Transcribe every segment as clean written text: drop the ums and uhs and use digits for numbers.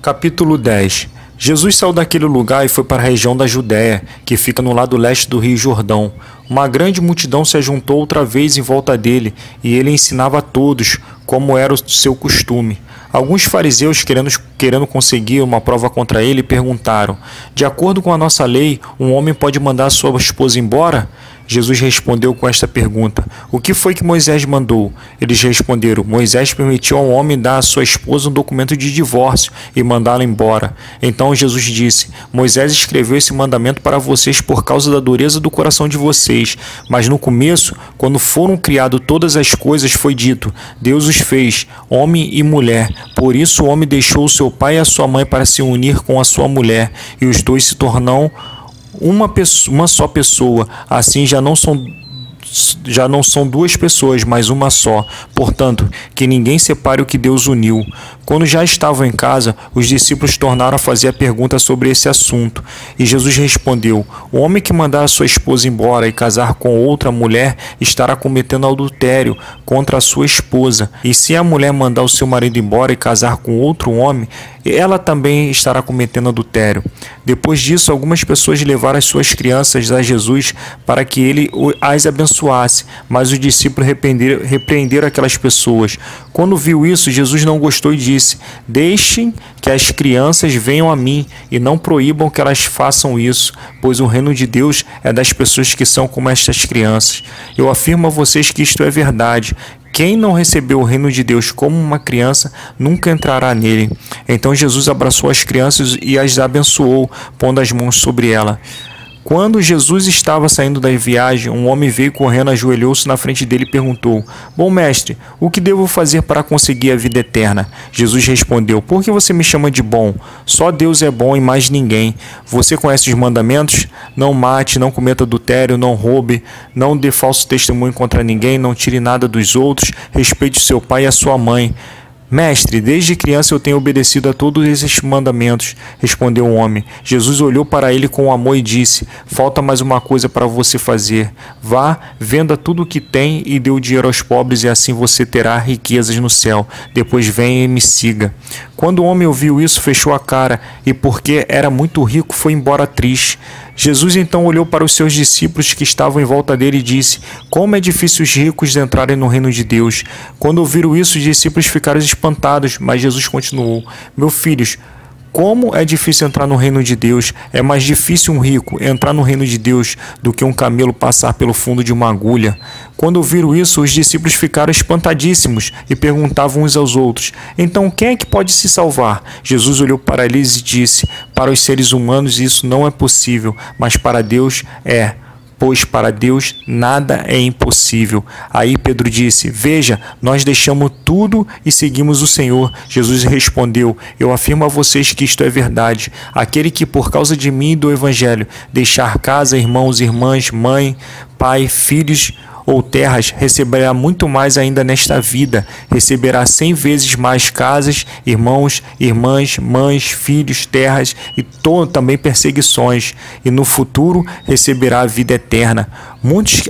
Capítulo 10. Jesus saiu daquele lugar e foi para a região da Judéia, que fica no lado leste do rio Jordão. Uma grande multidão se ajuntou outra vez em volta dele, e ele ensinava a todos, como era o seu costume. Alguns fariseus, querendo conseguir uma prova contra ele, perguntaram: de acordo com a nossa lei, um homem pode mandar sua esposa embora? Jesus respondeu com esta pergunta: o que foi que Moisés mandou? Eles responderam: Moisés permitiu ao homem dar à sua esposa um documento de divórcio e mandá-la embora. Então Jesus disse: Moisés escreveu esse mandamento para vocês por causa da dureza do coração de vocês. Mas no começo, quando foram criadas todas as coisas, foi dito: Deus os fez, homem e mulher. Por isso o homem deixou o seu pai e a sua mãe para se unir com a sua mulher, e os dois se tornam uma só pessoa. Assim já não são duas pessoas, mas uma só. Portanto, que ninguém separe o que Deus uniu. Quando já estavam em casa, os discípulos tornaram a fazer a pergunta sobre esse assunto. E Jesus respondeu: o homem que mandar a sua esposa embora e casar com outra mulher estará cometendo adultério contra a sua esposa. E se a mulher mandar o seu marido embora e casar com outro homem, ela também estará cometendo adultério. Depois disso, algumas pessoas levaram as suas crianças a Jesus para que ele as abençoasse, mas os discípulos repreenderam aquelas pessoas. Quando viu isso, Jesus não gostou e disse: deixem que as crianças venham a mim e não proíbam que elas façam isso, pois o reino de Deus é das pessoas que são como estas crianças. Eu afirmo a vocês que isto é verdade. Quem não recebeu o reino de Deus como uma criança, nunca entrará nele. Então Jesus abraçou as crianças e as abençoou, pondo as mãos sobre ela. Quando Jesus estava saindo da viagem, um homem veio correndo, ajoelhou-se na frente dele e perguntou: bom mestre, o que devo fazer para conseguir a vida eterna? Jesus respondeu: por que você me chama de bom? Só Deus é bom e mais ninguém. Você conhece os mandamentos? Não mate, não cometa adultério, não roube, não dê falso testemunho contra ninguém, não tire nada dos outros, respeite seu pai e a sua mãe. Mestre, desde criança eu tenho obedecido a todos esses mandamentos, respondeu o homem. Jesus olhou para ele com amor e disse: falta mais uma coisa para você fazer. Vá, venda tudo o que tem e dê o dinheiro aos pobres, e assim você terá riquezas no céu. Depois venha e me siga. Quando o homem ouviu isso, fechou a cara e, porque era muito rico, foi embora triste. Jesus então olhou para os seus discípulos que estavam em volta dele e disse: como é difícil os ricos entrarem no reino de Deus. Quando ouviram isso, os discípulos ficaram espantados, mas Jesus continuou: meus filhos, como é difícil entrar no reino de Deus. É mais difícil um rico entrar no reino de Deus do que um camelo passar pelo fundo de uma agulha. Quando ouviram isso, os discípulos ficaram espantadíssimos e perguntavam uns aos outros: então quem é que pode se salvar? Jesus olhou para eles e disse: para os seres humanos isso não é possível, mas para Deus é. Pois para Deus nada é impossível. Aí Pedro disse: veja, nós deixamos tudo e seguimos o Senhor. Jesus respondeu: eu afirmo a vocês que isto é verdade. Aquele que por causa de mim e do Evangelho deixar casa, irmãos, irmãs, mãe, pai, filhos ou terras, receberá muito mais ainda nesta vida. Receberá 100 vezes mais casas, irmãos, irmãs, mães, filhos, terras e também perseguições. E no futuro receberá a vida eterna. Muitos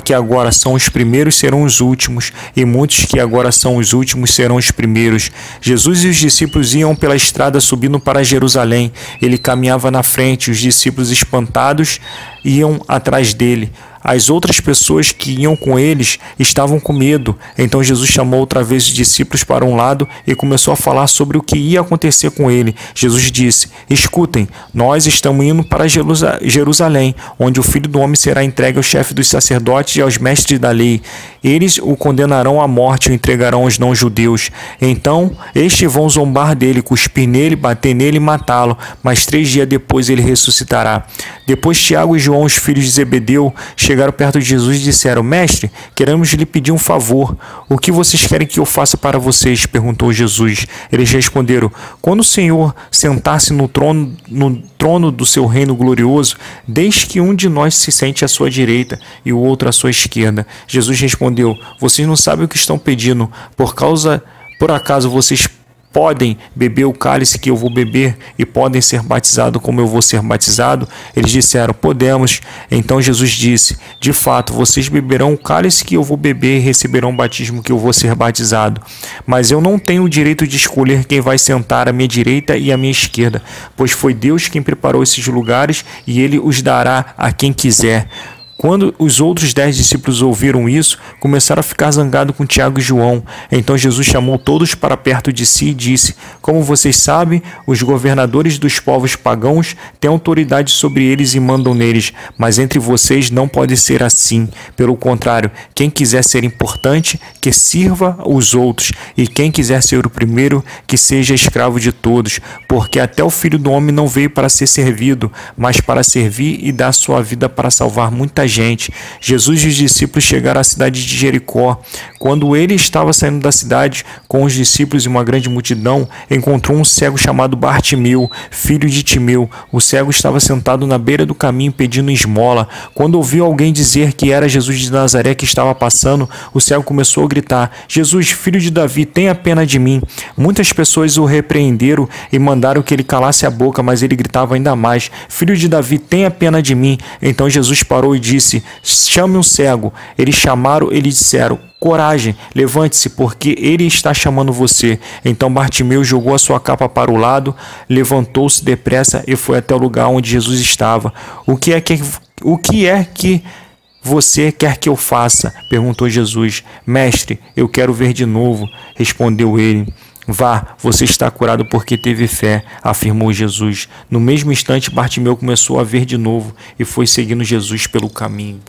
que agora são os primeiros serão os últimos, e muitos que agora são os últimos serão os primeiros. Jesus e os discípulos iam pela estrada subindo para Jerusalém. Ele caminhava na frente, os discípulos espantados iam atrás dele. As outras pessoas que iam com eles estavam com medo. Então Jesus chamou outra vez os discípulos para um lado e começou a falar sobre o que ia acontecer com ele. Jesus disse: escutem, nós estamos indo para Jerusalém, onde o Filho do Homem será entregue ao chefe dos sacerdotes e aos mestres da lei. Eles o condenarão à morte e o entregarão aos não-judeus. Então estes vão zombar dele, cuspir nele, bater nele e matá-lo, mas 3 dias depois ele ressuscitará. Depois Tiago e João, os filhos de Zebedeu, chegaram perto de Jesus e disseram: mestre, queremos lhe pedir um favor. O que vocês querem que eu faça para vocês? Perguntou Jesus. Eles responderam: quando o Senhor sentar-se no trono do seu reino glorioso, deixe que um de nós se sente à sua direita e o outro à sua esquerda. Jesus respondeu: vocês não sabem o que estão pedindo. Por acaso vocês podem beber o cálice que eu vou beber e podem ser batizados como eu vou ser batizado? Eles disseram: podemos. Então Jesus disse: de fato, vocês beberão o cálice que eu vou beber e receberão o batismo que eu vou ser batizado. Mas eu não tenho o direito de escolher quem vai sentar à minha direita e à minha esquerda, pois foi Deus quem preparou esses lugares e ele os dará a quem quiser. Quando os outros 10 discípulos ouviram isso, começaram a ficar zangados com Tiago e João. Então Jesus chamou todos para perto de si e disse: como vocês sabem, os governadores dos povos pagãos têm autoridade sobre eles e mandam neles, mas entre vocês não pode ser assim. Pelo contrário, quem quiser ser importante, que sirva os outros, e quem quiser ser o primeiro, que seja escravo de todos, porque até o Filho do Homem não veio para ser servido, mas para servir e dar sua vida para salvar muita gente. Jesus e os discípulos chegaram à cidade de Jericó. Quando ele estava saindo da cidade com os discípulos e uma grande multidão, encontrou um cego chamado Bartimeu, filho de Timeu. O cego estava sentado na beira do caminho pedindo esmola. Quando ouviu alguém dizer que era Jesus de Nazaré que estava passando, o cego começou a gritar: Jesus, filho de Davi, tenha pena de mim. Muitas pessoas o repreenderam e mandaram que ele calasse a boca, mas ele gritava ainda mais: Filho de Davi, tenha pena de mim. Então Jesus parou e disse: chame o cego. Eles chamaram e lhe disseram: coragem, levante-se, porque ele está chamando você. Então Bartimeu jogou a sua capa para o lado, levantou-se depressa e foi até o lugar onde Jesus estava. O que é que você quer que eu faça? Perguntou Jesus. Mestre, eu quero ver de novo, respondeu ele. Vá, você está curado porque teve fé, afirmou Jesus. No mesmo instante, Bartimeu começou a ver de novo e foi seguindo Jesus pelo caminho.